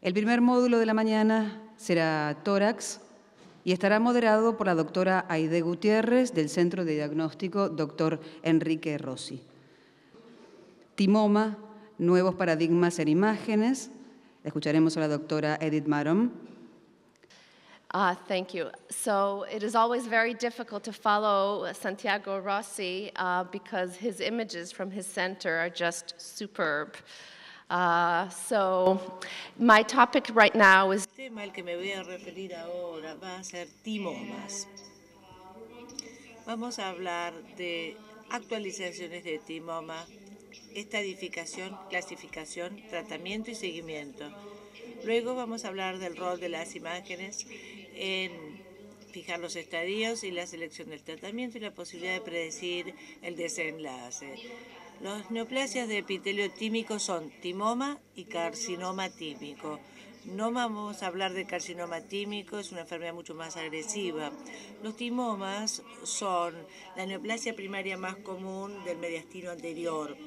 El primer módulo de la mañana será tórax y estará moderado por la doctora Aide Gutiérrez del Centro de Diagnóstico Dr. Enrique Rossi. Timoma, nuevos paradigmas en imágenes. Escucharemos a la doctora Edith Marom. Thank you. So it is always very difficult to follow Santiago Rossi because his images from his center are just superb. So my topic right now is... El tema al que me voy a referir ahora va a ser timomas. Vamos a hablar de actualizaciones de timoma, estadificación, clasificación, tratamiento y seguimiento. Luego vamos a hablar del rol de las imágenes en fijar los estadios y la selección del tratamiento y la posibilidad de predecir el desenlace. Los neoplasias de epitelio tímico son timoma y carcinoma tímico. No vamos a hablar de carcinoma tímico, es una enfermedad mucho más agresiva. Los timomas son la neoplasia primaria más común del mediastino anterior,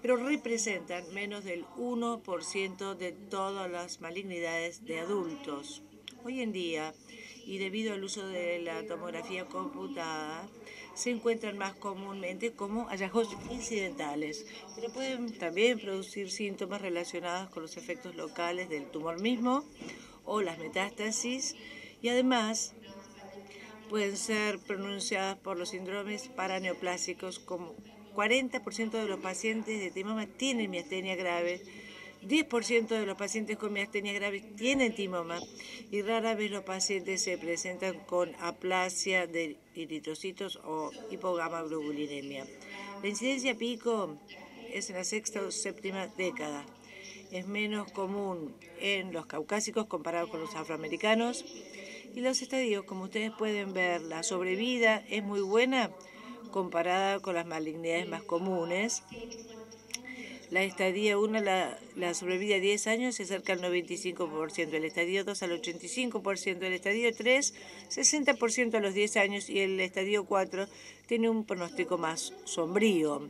pero representan menos del 1% de todas las malignidades de adultos. Hoy en día, y debido al uso de la tomografía computada, se encuentran más comúnmente como hallazgos incidentales, pero pueden también producir síntomas relacionados con los efectos locales del tumor mismo o las metástasis, y además pueden ser pronunciadas por los síndromes paraneoplásicos. Como 40% de los pacientes de timoma tienen miastenia grave, 10% de los pacientes con miastenia grave tienen timoma y rara vez los pacientes se presentan con aplasia de eritrocitos o hipogamaglobulinemia. La incidencia pico es en la sexta o séptima década. Es menos común en los caucásicos comparado con los afroamericanos. Y los estadios, como ustedes pueden ver, la sobrevida es muy buena comparada con las malignidades más comunes. La estadia 1, la sobrevida a 10 años se acerca al 95%, el estadio 2 al 85%, el estadio 3 60% a los 10 años y el estadio 4 tiene un pronóstico más sombrío.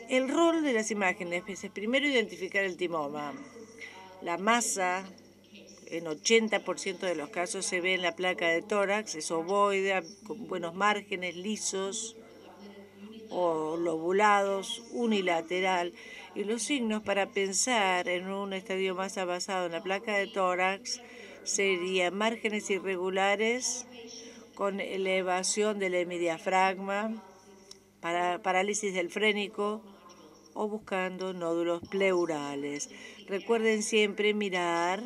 El rol de las imágenes es primero identificar el timoma. La masa, en 80% de los casos se ve en la placa de tórax, es ovoide, con buenos márgenes lisos o lobulados, unilateral. Y los signos para pensar en un estadio más basado en la placa de tórax serían márgenes irregulares con elevación del hemidiafragma, parálisis del frénico o buscando nódulos pleurales. Recuerden siempre mirar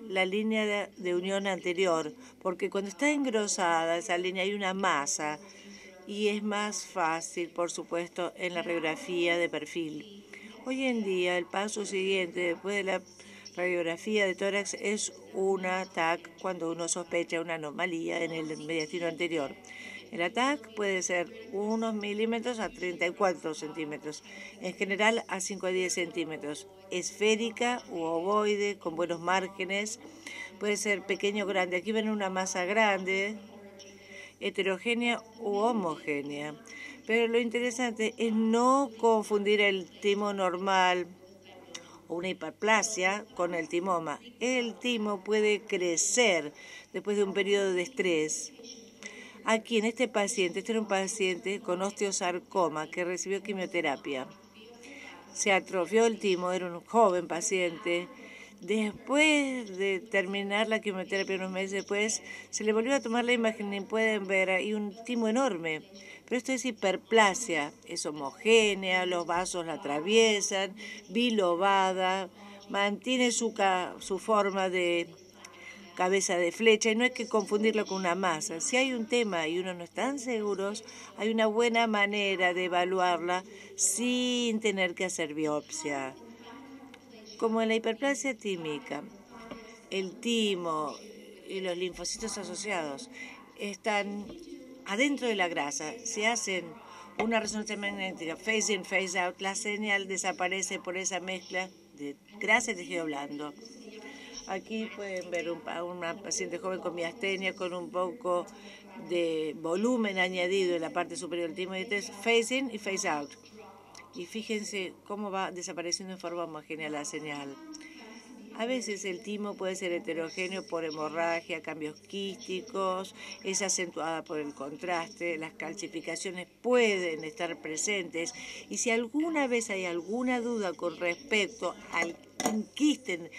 la línea de unión anterior, porque cuando está engrosada esa línea hay una masa y es más fácil, por supuesto, en la radiografía de perfil. Hoy en día el paso siguiente después de la radiografía de tórax es una TAC cuando uno sospecha una anomalía en el mediastino anterior. El ATAC puede ser unos milímetros a 34 centímetros, en general a 5 a 10 centímetros, esférica u ovoide con buenos márgenes, puede ser pequeño o grande. Aquí ven una masa grande, heterogénea u homogénea. Pero lo interesante es no confundir el timo normal o una hiperplasia con el timoma. El timo puede crecer después de un periodo de estrés. Aquí en este paciente, este era un paciente con osteosarcoma que recibió quimioterapia. Se atrofió el timo, era un joven paciente. Después de terminar la quimioterapia, unos meses después, se le volvió a tomar la imagen y pueden ver ahí un timo enorme. Pero esto es hiperplasia, es homogénea, los vasos la atraviesan, bilobada, mantiene su forma de cabeza de flecha y no hay que confundirlo con una masa. Si hay un tema y uno no están seguros, hay una buena manera de evaluarla sin tener que hacer biopsia. Como en la hiperplasia tímica, el timo y los linfocitos asociados están adentro de la grasa. Se hacen una resonancia magnética, phase in, phase out, la señal desaparece por esa mezcla de grasa y tejido blando. Aquí pueden ver a una paciente joven con miastenia con un poco de volumen añadido en la parte superior del timo y este es phase in y phase out. Y fíjense cómo va desapareciendo en forma homogénea la señal. A veces el timo puede ser heterogéneo por hemorragia, cambios quísticos, es acentuada por el contraste, las calcificaciones pueden estar presentes y si alguna vez hay alguna duda con respecto al quiste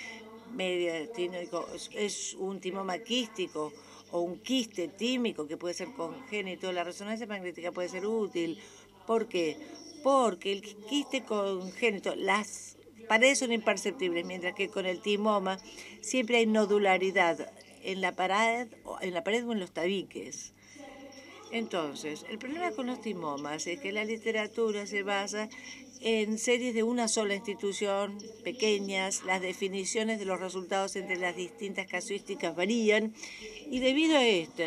mediastínico, es un timoma quístico o un quiste tímico que puede ser congénito, la resonancia magnética puede ser útil. ¿Por qué? Porque el quiste congénito, las paredes son imperceptibles, mientras que con el timoma siempre hay nodularidad en la pared o en los tabiques. Entonces, el problema con los timomas es que la literatura se basa en series de una sola institución, pequeñas, las definiciones de los resultados entre las distintas casuísticas varían, y debido a esto,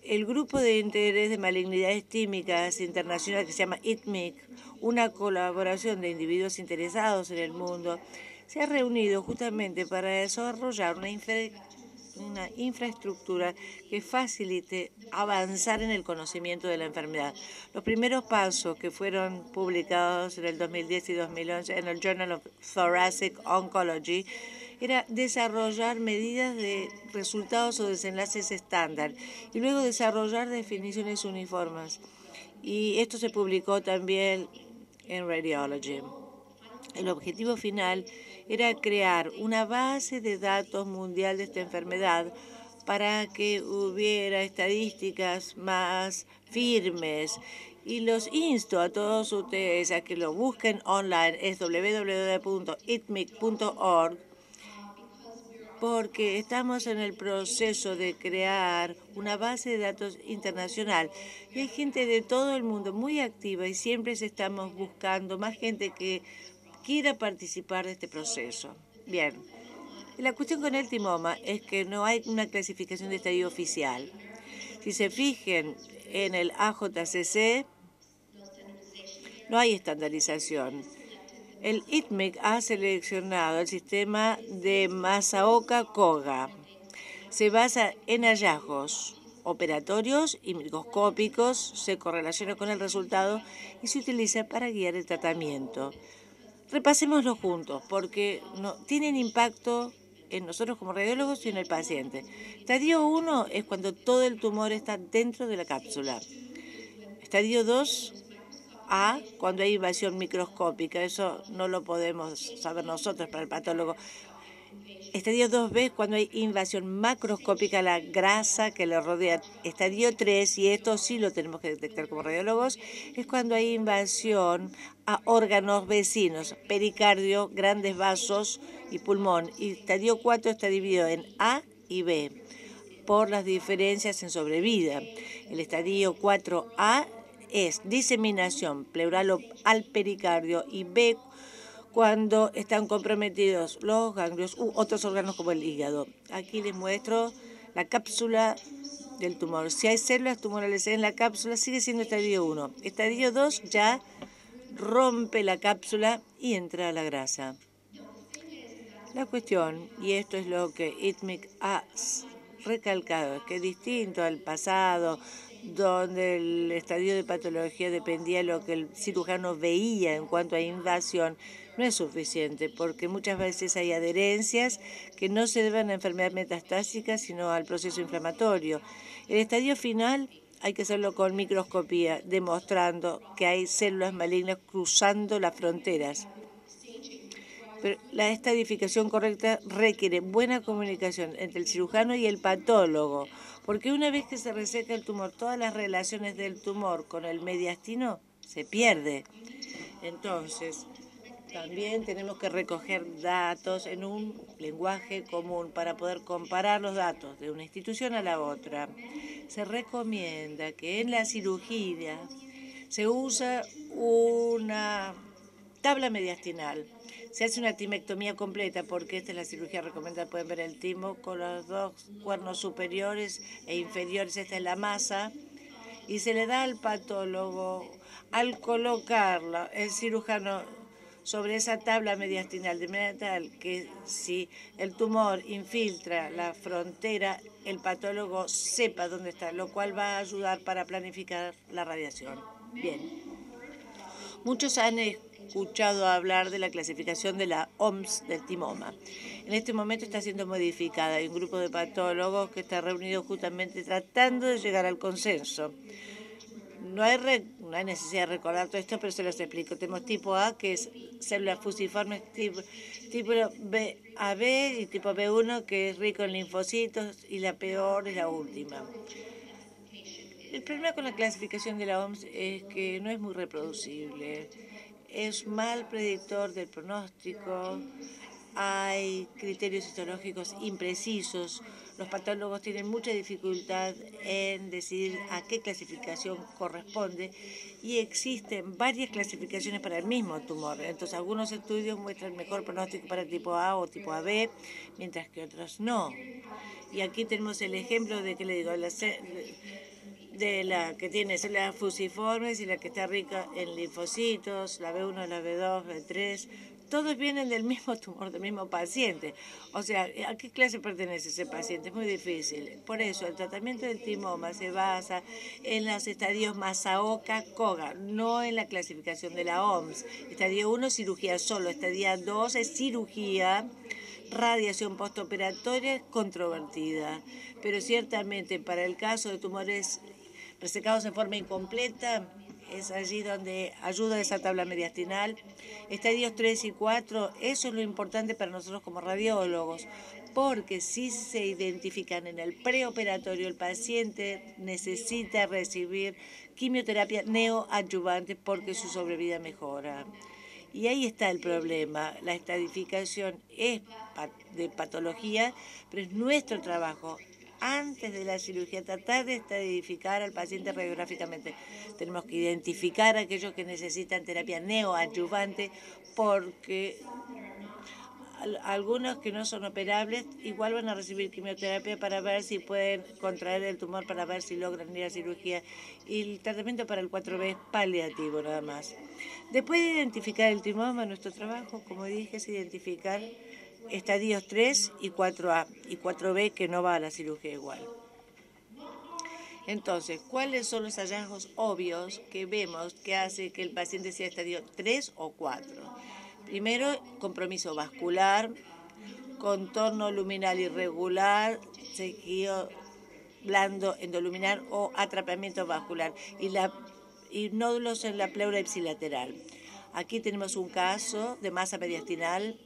el Grupo de Interés de Malignidades Tímicas Internacional, que se llama ITMIC, una colaboración de individuos interesados en el mundo, se ha reunido justamente para desarrollar una infraestructura que facilite avanzar en el conocimiento de la enfermedad. Los primeros pasos que fueron publicados en el 2010 y 2011 en el Journal of Thoracic Oncology era desarrollar medidas de resultados o desenlaces estándar y luego desarrollar definiciones uniformes. Y esto se publicó también en Radiology. El objetivo final era crear una base de datos mundial de esta enfermedad para que hubiera estadísticas más firmes. Y los insto a todos ustedes a que lo busquen online, es www.itmic.org, porque estamos en el proceso de crear una base de datos internacional. Y hay gente de todo el mundo muy activa y siempre estamos buscando más gente que quiera participar de este proceso. Bien, la cuestión con el timoma es que no hay una clasificación de estadio oficial. Si se fijan en el AJCC, no hay estandarización. El ITMIC ha seleccionado el sistema de Masaoka-Koga. Se basa en hallazgos operatorios y microscópicos, se correlaciona con el resultado y se utiliza para guiar el tratamiento. Repasémoslo juntos, porque tienen impacto en nosotros como radiólogos y en el paciente. Estadio 1 es cuando todo el tumor está dentro de la cápsula. Estadio 2A, cuando hay invasión microscópica, eso no lo podemos saber nosotros para el patólogo. Estadio 2B, cuando hay invasión macroscópica a la grasa que le rodea. Estadio 3, y esto sí lo tenemos que detectar como radiólogos, es cuando hay invasión a órganos vecinos, pericardio, grandes vasos y pulmón. Y estadio 4 está dividido en A y B por las diferencias en sobrevida. El estadio 4A es diseminación pleural al pericardio y B cuando están comprometidos los ganglios u otros órganos como el hígado. Aquí les muestro la cápsula del tumor. Si hay células tumorales en la cápsula, sigue siendo estadio 1. Estadio 2 ya rompe la cápsula y entra la grasa. La cuestión, y esto es lo que ITMIC ha recalcado, es que distinto al pasado, donde el estadio de patología dependía de lo que el cirujano veía en cuanto a invasión, no es suficiente, porque muchas veces hay adherencias que no se deben a enfermedad metastásica, sino al proceso inflamatorio. El estadio final hay que hacerlo con microscopía, demostrando que hay células malignas cruzando las fronteras. Pero la estadificación correcta requiere buena comunicación entre el cirujano y el patólogo, porque una vez que se reseca el tumor, todas las relaciones del tumor con el mediastino se pierde. Entonces, también tenemos que recoger datos en un lenguaje común para poder comparar los datos de una institución a la otra. Se recomienda que en la cirugía se usa una tabla mediastinal. Se hace una timectomía completa porque esta es la cirugía recomendada. Pueden ver el timo con los dos cuernos superiores e inferiores. Esta es la masa. Y se le da al patólogo, al colocarla, el cirujano sobre esa tabla mediastinal, de manera tal que si el tumor infiltra la frontera, el patólogo sepa dónde está, lo cual va a ayudar para planificar la radiación. Bien. Muchos han escuchado hablar de la clasificación de la OMS del timoma. En este momento está siendo modificada. Hay un grupo de patólogos que está reunido justamente tratando de llegar al consenso. No hay necesidad de recordar todo esto, pero se los explico. Tenemos tipo A, que es células fusiformes tipo AB, y tipo B1, que es rico en linfocitos, y la peor es la última. El problema con la clasificación de la OMS es que no es muy reproducible. Es mal predictor del pronóstico. Hay criterios histológicos imprecisos. Los patólogos tienen mucha dificultad en decidir a qué clasificación corresponde y existen varias clasificaciones para el mismo tumor. Entonces, algunos estudios muestran mejor pronóstico para tipo A o tipo AB, mientras que otros no. Y aquí tenemos el ejemplo de que le digo, de la que tiene células fusiformes y la que está rica en linfocitos, la B1, la B2, B3, todos vienen del mismo tumor, del mismo paciente. O sea, ¿a qué clase pertenece ese paciente? Es muy difícil. Por eso, el tratamiento del timoma se basa en los estadios Masaoka-Koga, no en la clasificación de la OMS. Estadio 1, cirugía solo. Estadio 2 es cirugía. Radiación postoperatoria controvertida. Pero ciertamente, para el caso de tumores resecados en forma incompleta, es allí donde ayuda esa tabla mediastinal. Estadios 3 y 4, eso es lo importante para nosotros como radiólogos, porque si se identifican en el preoperatorio, el paciente necesita recibir quimioterapia neoadyuvante porque su sobrevida mejora. Y ahí está el problema. La estadificación es de patología, pero es nuestro trabajo antes de la cirugía, tratar de estadificar al paciente radiográficamente. Tenemos que identificar a aquellos que necesitan terapia neoadyuvante porque algunos que no son operables igual van a recibir quimioterapia para ver si pueden contraer el tumor, para ver si logran ir a cirugía. Y el tratamiento para el 4B es paliativo nada más. Después de identificar el timoma, nuestro trabajo, como dije, es identificar estadios 3 y 4A y 4B que no va a la cirugía igual. Entonces, ¿cuáles son los hallazgos obvios que vemos que hace que el paciente sea estadio 3 o 4? Primero, compromiso vascular, contorno luminal irregular, seguido blando endoluminar o atrapamiento vascular y nódulos en la pleura ipsilateral. Aquí tenemos un caso de masa mediastinal.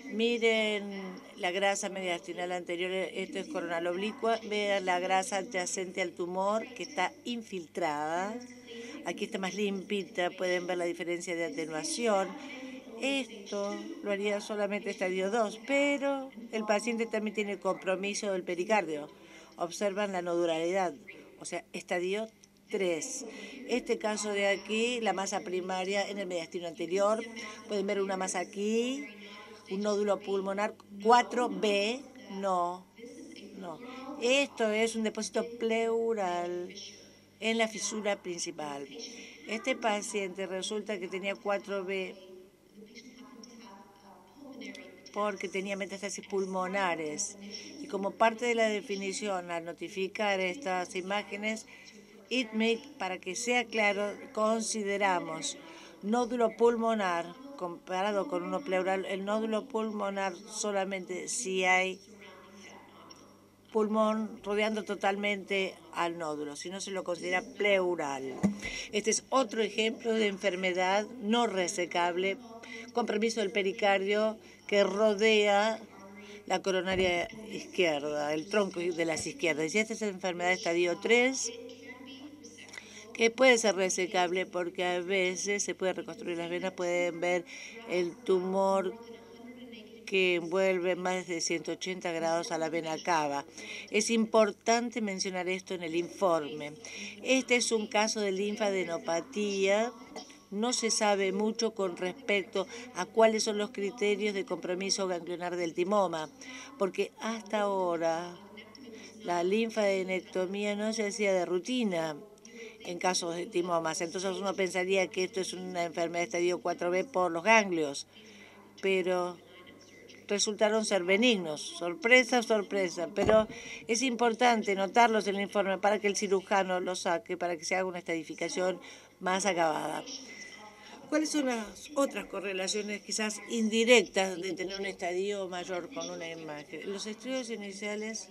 Miren la grasa mediastinal anterior, esto es coronal oblicua. Vean la grasa adyacente al tumor que está infiltrada. Aquí está más limpita, pueden ver la diferencia de atenuación. Esto lo haría solamente estadio 2, pero el paciente también tiene compromiso del pericardio. Observan la nodularidad, o sea, estadio 3. Este caso de aquí, la masa primaria en el mediastino anterior. Pueden ver una masa aquí, un nódulo pulmonar 4B. No. Esto es un depósito pleural en la fisura principal. Este paciente resulta que tenía 4B porque tenía metástasis pulmonares. Y como parte de la definición, al notificar estas imágenes, ITMIC, para que sea claro, consideramos nódulo pulmonar comparado con uno pleural. El nódulo pulmonar solamente si hay pulmón rodeando totalmente al nódulo, si no se lo considera pleural. Este es otro ejemplo de enfermedad no resecable, compromiso del pericardio que rodea la coronaria izquierda, el tronco de las izquierdas. Y esta es la enfermedad de estadio 3, que puede ser resecable porque a veces se puede reconstruir las venas, pueden ver el tumor que envuelve más de 180 grados a la vena cava. Es importante mencionar esto en el informe. Este es un caso de linfadenopatía. No se sabe mucho con respecto a cuáles son los criterios de compromiso ganglionar del timoma, porque hasta ahora la linfadenectomía no se hacía de rutina en casos de timomas. Entonces uno pensaría que esto es una enfermedad de estadio 4B por los ganglios, pero resultaron ser benignos. Sorpresa, sorpresa. Pero es importante notarlos en el informe para que el cirujano los saque, para que se haga una estadificación más acabada. ¿Cuáles son las otras correlaciones quizás indirectas de tener un estadio mayor con una imagen? Los estudios iniciales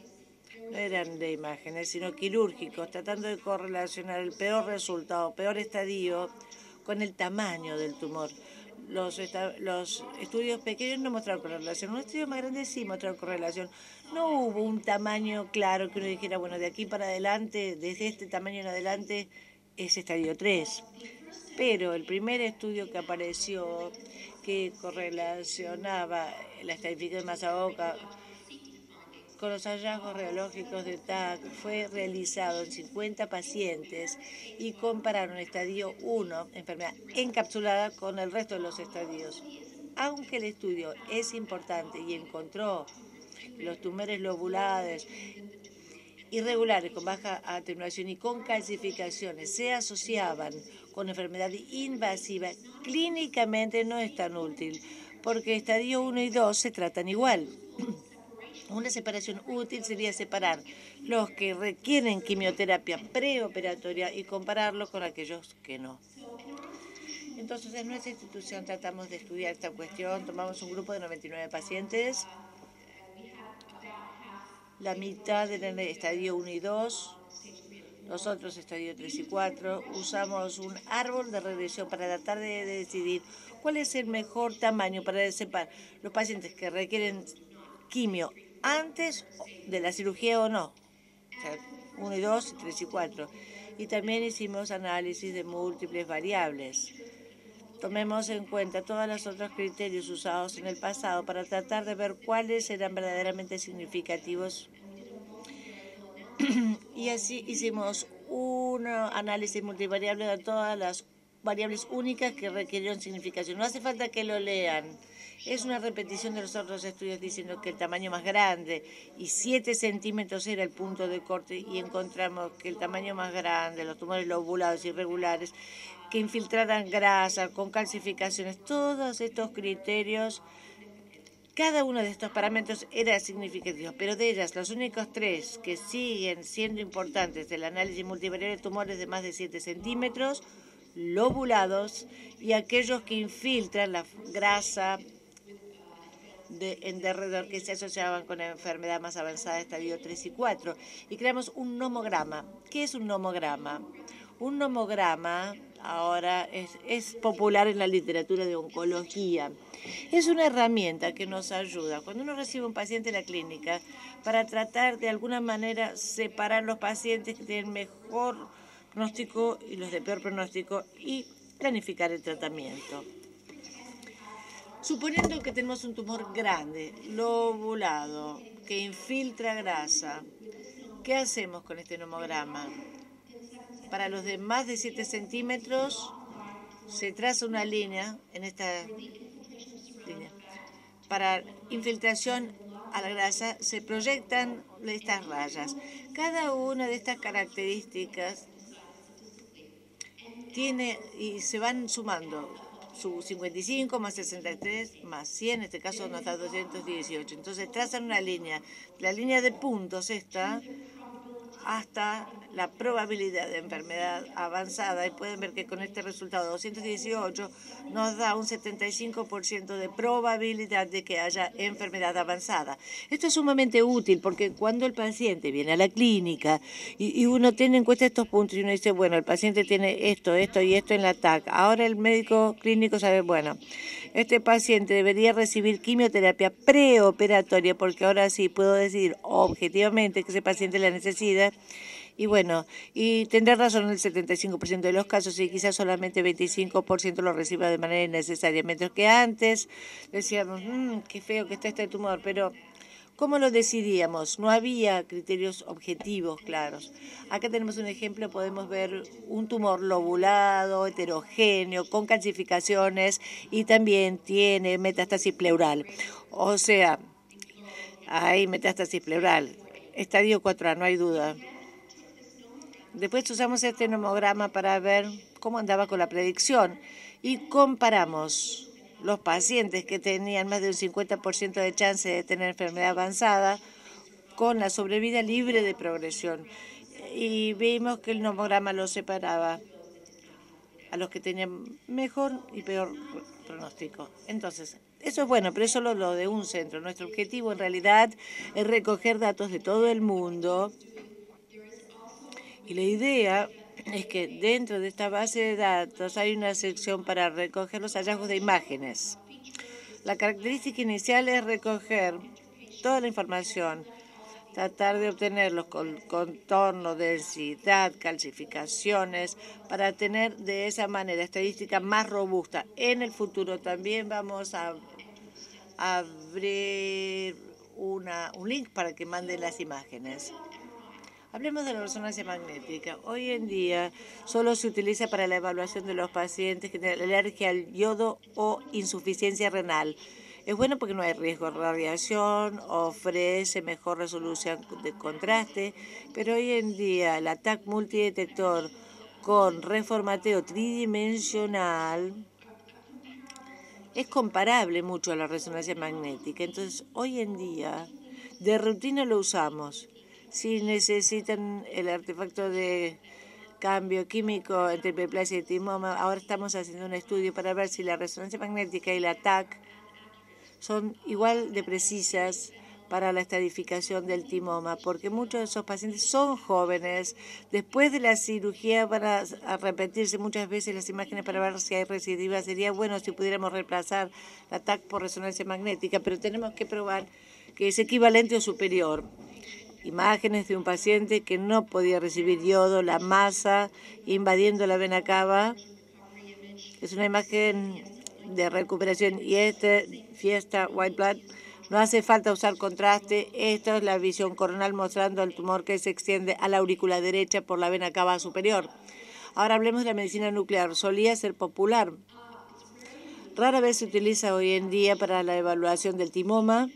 no eran de imágenes, sino quirúrgicos, tratando de correlacionar el peor resultado, peor estadio, con el tamaño del tumor. Los estudios pequeños no mostraron correlación. Un estudio más grande sí mostraron correlación. No hubo un tamaño claro que uno dijera, bueno, de aquí para adelante, desde este tamaño en adelante, es estadio 3. Pero el primer estudio que apareció que correlacionaba la estadificación de masa ósea con los hallazgos radiológicos de TAC fue realizado en 50 pacientes y compararon estadio 1, enfermedad encapsulada, con el resto de los estadios. Aunque el estudio es importante y encontró los tumores lobulados irregulares con baja atenuación y con calcificaciones se asociaban con enfermedad invasiva, clínicamente no es tan útil, porque estadio 1 y 2 se tratan igual. Una separación útil sería separar los que requieren quimioterapia preoperatoria y compararlo con aquellos que no. Entonces, en nuestra institución tratamos de estudiar esta cuestión. Tomamos un grupo de 99 pacientes, la mitad en el estadio 1 y 2, los otros estadio 3 y 4. Usamos un árbol de regresión para tratar de decidir cuál es el mejor tamaño para separar los pacientes que requieren quimio antes de la cirugía o no, o sea, 1 y 2, 3 y 4. Y también hicimos análisis de múltiples variables. Tomemos en cuenta todos los otros criterios usados en el pasado para tratar de ver cuáles eran verdaderamente significativos. Y así hicimos un análisis multivariable de todas las variables únicas que requirieron significación. No hace falta que lo lean. Es una repetición de los otros estudios diciendo que el tamaño más grande y 7 centímetros era el punto de corte, y encontramos que el tamaño más grande, los tumores lobulados irregulares, que infiltraran grasa con calcificaciones, todos estos criterios, cada uno de estos parámetros era significativo, pero de ellas los únicos 3 que siguen siendo importantes del análisis multivariable: tumores de más de 7 centímetros, lobulados y aquellos que infiltran la grasa en derredor, que se asociaban con la enfermedad más avanzada, estadio 3 y 4. Y creamos un nomograma. ¿Qué es un nomograma? Un nomograma ahora es popular en la literatura de oncología. Es una herramienta que nos ayuda cuando uno recibe un paciente en la clínica para tratar de alguna manera separar los pacientes que tienen mejor pronóstico y los de peor pronóstico y planificar el tratamiento. Suponiendo que tenemos un tumor grande, lobulado, que infiltra grasa, ¿qué hacemos con este nomograma? Para los de más de 7 centímetros se traza una línea en esta línea. Para infiltración a la grasa se proyectan estas rayas. Cada una de estas características tiene y se van sumando. Su 55 más 63 más 100, en este caso nos da 218. Entonces trazan una línea. La línea de puntos esta hasta la probabilidad de enfermedad avanzada, y pueden ver que con este resultado 218 nos da un 75% de probabilidad de que haya enfermedad avanzada. Esto es sumamente útil porque cuando el paciente viene a la clínica y uno tiene en cuenta estos puntos y uno dice, bueno, el paciente tiene esto, esto y esto en la TAC, ahora el médico clínico sabe, bueno, este paciente debería recibir quimioterapia preoperatoria porque ahora sí puedo decir objetivamente que ese paciente la necesita. Y bueno, y tendrá razón en el 75% de los casos, y quizás solamente 25% lo reciba de manera innecesaria. Mientras que antes decíamos, qué feo que está este tumor, pero ¿cómo lo decidíamos? No había criterios objetivos claros. Acá tenemos un ejemplo, podemos ver un tumor lobulado, heterogéneo, con calcificaciones, y también tiene metástasis pleural. O sea, hay metástasis pleural. Estadio 4A, no hay duda. Después usamos este nomograma para ver cómo andaba con la predicción y comparamos los pacientes que tenían más de un 50% de chance de tener enfermedad avanzada con la sobrevida libre de progresión. Y vimos que el nomograma los separaba. a los que tenían mejor y peor pronóstico. Entonces, eso es bueno, pero es solo lo de un centro. Nuestro objetivo en realidad es recoger datos de todo el mundo y la idea es que dentro de esta base de datos hay una sección para recoger los hallazgos de imágenes. La característica inicial es recoger toda la información, tratar de obtener los contornos, densidad, calcificaciones, para tener de esa manera estadística más robusta. En el futuro también vamos a abrir un link para que manden las imágenes. Hablemos de la resonancia magnética. Hoy en día solo se utiliza para la evaluación de los pacientes que tienen alergia al yodo o insuficiencia renal. Es bueno porque no hay riesgo de radiación, ofrece mejor resolución de contraste, pero hoy en día el TAC multidetector con reformateo tridimensional es comparable mucho a la resonancia magnética. Entonces, hoy en día, de rutina lo usamos. Si necesitan el artefacto de cambio químico entre hiperplasia y timoma, ahora estamos haciendo un estudio para ver si la resonancia magnética y la TAC son igual de precisas para la estadificación del timoma, porque muchos de esos pacientes son jóvenes. Después de la cirugía van a repetirse muchas veces las imágenes para ver si hay recidivas. Sería bueno si pudiéramos reemplazar la TAC por resonancia magnética, pero tenemos que probar que es equivalente o superior. Imágenes de un paciente que no podía recibir yodo, la masa invadiendo la vena cava. Es una imagen de recuperación y fiesta white blood. No hace falta usar contraste. Esta es la visión coronal mostrando el tumor que se extiende a la aurícula derecha por la vena cava superior. Ahora hablemos de la medicina nuclear. Solía ser popular. Rara vez se utiliza hoy en día para la evaluación del timoma.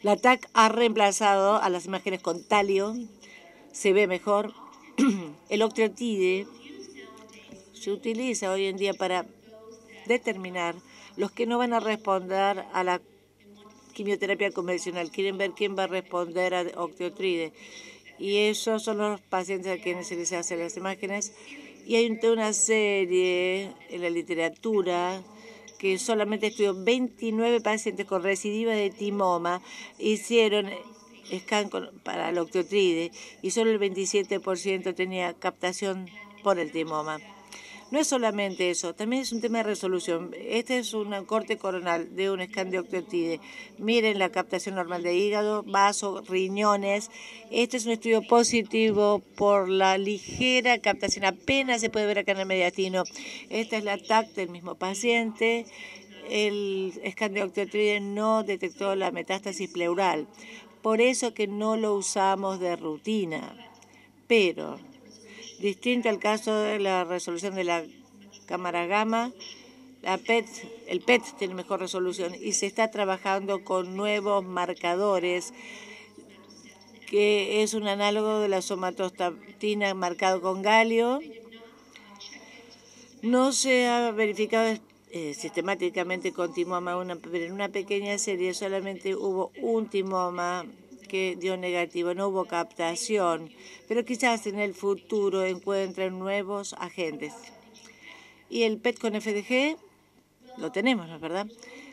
La TAC ha reemplazado a las imágenes con talio. Se ve mejor. El octreotide se utiliza hoy en día para determinar los que no van a responder a la quimioterapia convencional. Quieren ver quién va a responder a octreotide. Y esos son los pacientes a quienes se les hacen las imágenes. Y hay una serie en la literatura que solamente estudió 29 pacientes con recidiva de timoma, hicieron scan para el octreotide y solo el 27% tenía captación por el timoma. No es solamente eso, también es un tema de resolución. Este es un corte coronal de un scan de octreotide. Miren la captación normal de hígado, vaso, riñones. Este es un estudio positivo por la ligera captación. Apenas se puede ver acá en el mediastino. Esta es la TAC del mismo paciente. El scan de octreotide no detectó la metástasis pleural. Por eso que no lo usamos de rutina. Pero distinto al caso de la resolución de la cámara gamma, el PET tiene mejor resolución y se está trabajando con nuevos marcadores, que es un análogo de la somatostatina marcado con galio. No se ha verificado sistemáticamente con timoma, pero en una pequeña serie solamente hubo un timoma que dio negativo, no hubo captación, pero quizás en el futuro encuentren nuevos agentes. Y el PET con FDG lo tenemos, ¿no es verdad?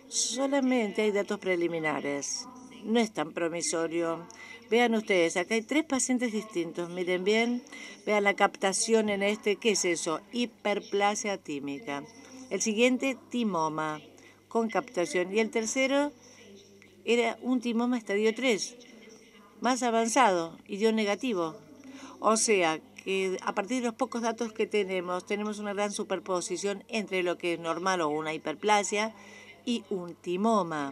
Solamente hay datos preliminares, no es tan promisorio. Vean ustedes, acá hay 3 pacientes distintos, miren bien, vean la captación en este, ¿qué es eso? Hiperplasia tímica. El siguiente, timoma, con captación. Y el tercero era un timoma estadio 3, más avanzado y dio negativo. O sea, que a partir de los pocos datos que tenemos una gran superposición entre lo que es normal o una hiperplasia y un timoma.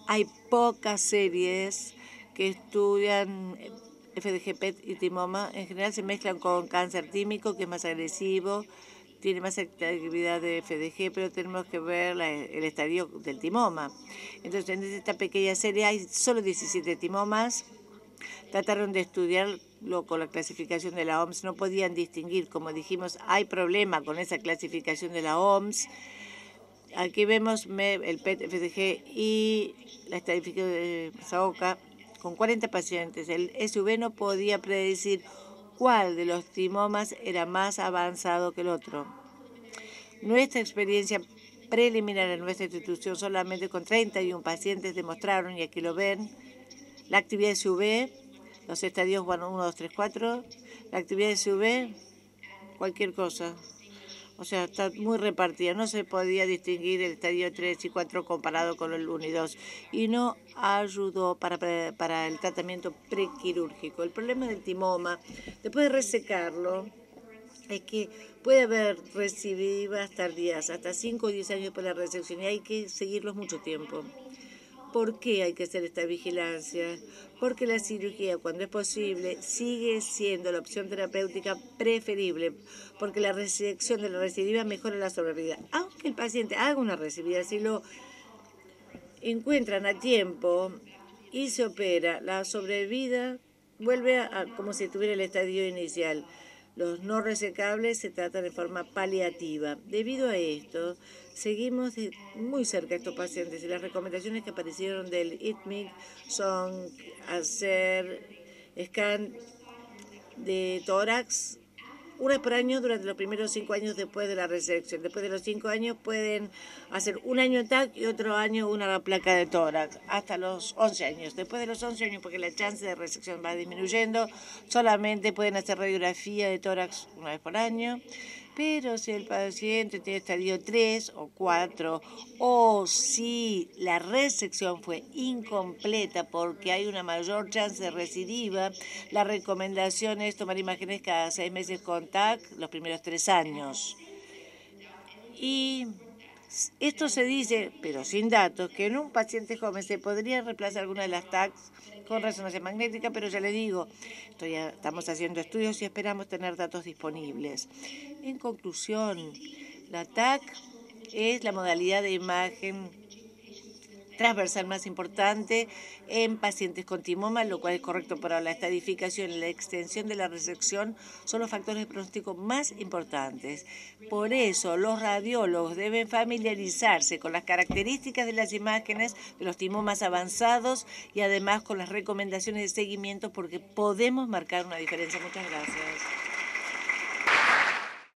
Hay pocas series que estudian FDG, PET y timoma. En general se mezclan con cáncer tímico, que es más agresivo, tiene más actividad de FDG, pero tenemos que ver el estadio del timoma. Entonces, en esta pequeña serie hay solo 17 timomas. Trataron de estudiarlo con la clasificación de la OMS. No podían distinguir, como dijimos, hay problema con esa clasificación de la OMS. Aquí vemos el PET-FDG y la estadística de Saoka con 40 pacientes. El SUV no podía predecir cuál de los timomas era más avanzado que el otro. Nuestra experiencia preliminar en nuestra institución, solamente con 31 pacientes demostraron, y aquí lo ven, la actividad de SV, los estadios 1, 2, 3, 4, la actividad de SV, cualquier cosa. O sea, está muy repartida. No se podía distinguir el estadio 3 y 4 comparado con el 1 y 2. Y no ayudó para el tratamiento prequirúrgico. El problema del timoma, después de resecarlo, es que puede haber recidivas tardías, hasta 5 o 10 años después de la resección, y hay que seguirlos mucho tiempo. ¿Por qué hay que hacer esta vigilancia? Porque la cirugía, cuando es posible, sigue siendo la opción terapéutica preferible, porque la resección de la recidiva mejora la sobrevida. Aunque el paciente haga una recidiva, si lo encuentran a tiempo y se opera, la sobrevida vuelve a como si tuviera el estadio inicial. Los no resecables se tratan de forma paliativa. Debido a esto, seguimos muy cerca a estos pacientes y las recomendaciones que aparecieron del ITMIC son hacer scan de tórax una vez por año durante los primeros 5 años después de la resección. Después de los 5 años pueden hacer un año TAC y otro año una placa de tórax, hasta los 11 años. Después de los 11 años, porque la chance de resección va disminuyendo, solamente pueden hacer radiografía de tórax una vez por año. Pero si el paciente tiene estadio 3 o 4, o si la resección fue incompleta porque hay una mayor chance de recidiva, la recomendación es tomar imágenes cada 6 meses con TAC los primeros 3 años. Y esto se dice, pero sin datos, que en un paciente joven se podría reemplazar alguna de las TACs con resonancia magnética, pero ya le digo, estamos haciendo estudios y esperamos tener datos disponibles. En conclusión, la TAC es la modalidad de imagen transversal más importante en pacientes con timoma, lo cual es correcto para la estadificación y la extensión de la resección son los factores de pronóstico más importantes. Por eso, los radiólogos deben familiarizarse con las características de las imágenes de los timomas avanzados y además con las recomendaciones de seguimiento porque podemos marcar una diferencia. Muchas gracias.